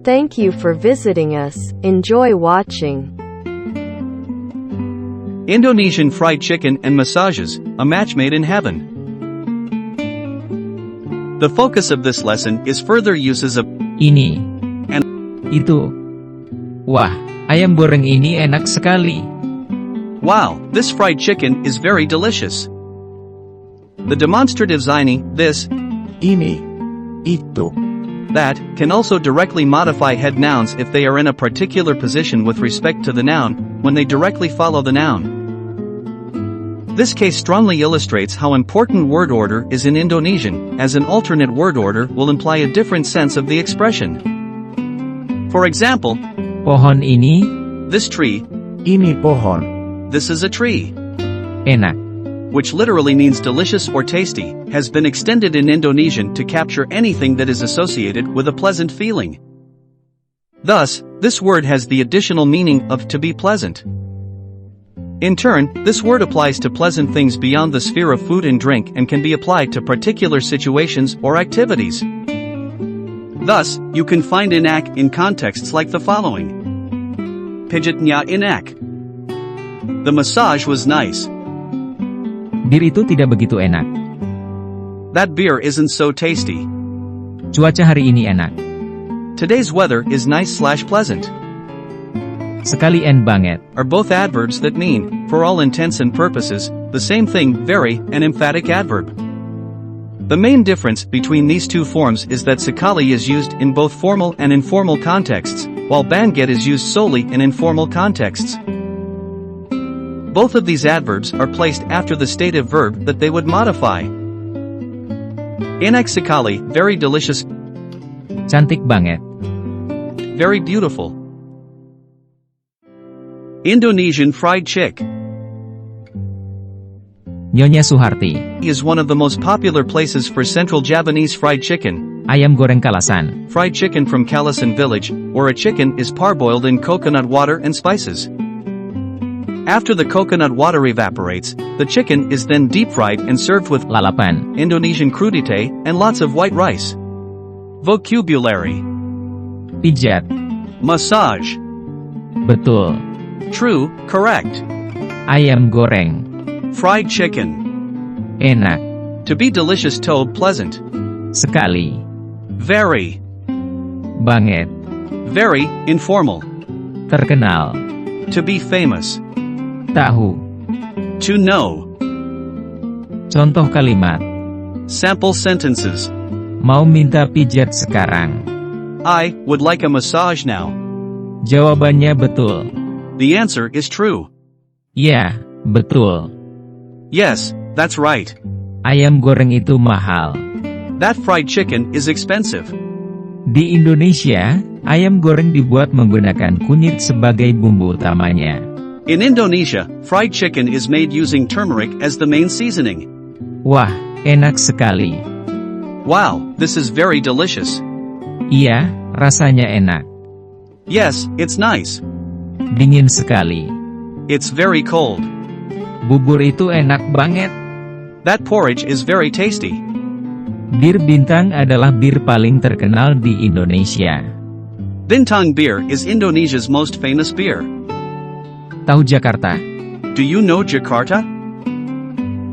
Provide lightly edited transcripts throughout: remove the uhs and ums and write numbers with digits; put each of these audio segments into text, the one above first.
Thank you for visiting us. Enjoy watching. Indonesian fried chicken and massages, a match made in heaven. The focus of this lesson is further uses of Ini and itu. Wah, ayam goreng ini enak sekali. wow, this fried chicken is very delicious. The demonstratives ini, this, Ini, itu. that, can also directly modify head nouns if they are in a particular position with respect to the noun, when they directly follow the noun. This case strongly illustrates how important word order is in Indonesian, as an alternate word order will imply a different sense of the expression. For example, Pohon ini this tree, Ini pohon. this is a tree, enak. which literally means delicious or tasty, has been extended in Indonesian to capture anything that is associated with a pleasant feeling. Thus, this word has the additional meaning of to be pleasant. In turn, this word applies to pleasant things beyond the sphere of food and drink and can be applied to particular situations or activities. Thus, you can find enak in contexts like the following. Pijitnya enak. The massage was nice. Bir itu tidak begitu enak. That beer isn't so tasty. Cuaca hari ini enak. Today's weather is nice/pleasant. Sekali and banget. Are both adverbs that mean, for all intents and purposes, the same thing, very, an emphatic adverb. The main difference between these two forms is that sekali is used in both formal and informal contexts, while banget is used solely in informal contexts. Both of these adverbs are placed after the stative verb that they would modify. Enak sekali, very delicious, Cantik banget. very beautiful. Indonesian fried chick Nyonya Suharti. is one of the most popular places for Central Javanese fried chicken. Ayam goreng Kalasan. Fried chicken from Kalasan village, where a chicken is parboiled in coconut water and spices. After the coconut water evaporates, the chicken is then deep-fried and served with Lalapan. Indonesian crudite and lots of white rice. Vocabulary: Pijat. massage, Betul. true, correct. Ayam goreng. Fried chicken, Enak. to be delicious, told pleasant. Sekali. Very, Banget. very, informal. Terkenal. To be famous. Tahu. To know. Contoh kalimat. Sample sentences. Mau minta pijat sekarang. I would like a massage now. Jawabannya betul. The answer is true. Ya, betul. Yes, that's right. Ayam goreng itu mahal. That fried chicken is expensive. Di Indonesia, ayam goreng dibuat menggunakan kunyit sebagai bumbu utamanya. In Indonesia, fried chicken is made using turmeric as the main seasoning. Wah, enak sekali. Wow, this is very delicious. Iya, rasanya enak. Yes, it's nice. Dingin sekali. It's very cold. Bubur itu enak banget. That porridge is very tasty. Bir Bintang adalah bir paling terkenal di Indonesia. Bintang beer is Indonesia's most famous beer. Tahu Jakarta? Do you know Jakarta?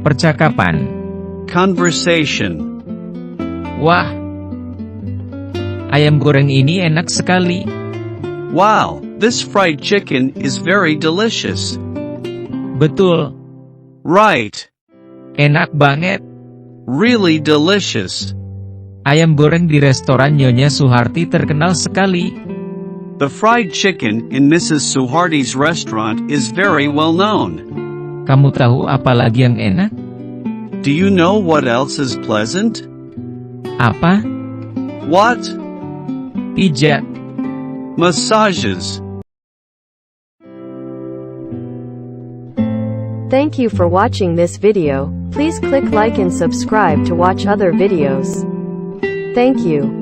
Percakapan. Conversation. Wah, ayam goreng ini enak sekali. Wow, this fried chicken is very delicious. Betul, Right. enak banget. Really delicious. Ayam goreng di restoran Nyonya Suharti terkenal sekali. The fried chicken in Mrs. Suharti's restaurant is very well known. Kamu tahu apa lagi yang enak? Do you know what else is pleasant? Apa? What? Pijat. Massages. Thank you for watching this video. Please click like and subscribe to watch other videos. Thank you.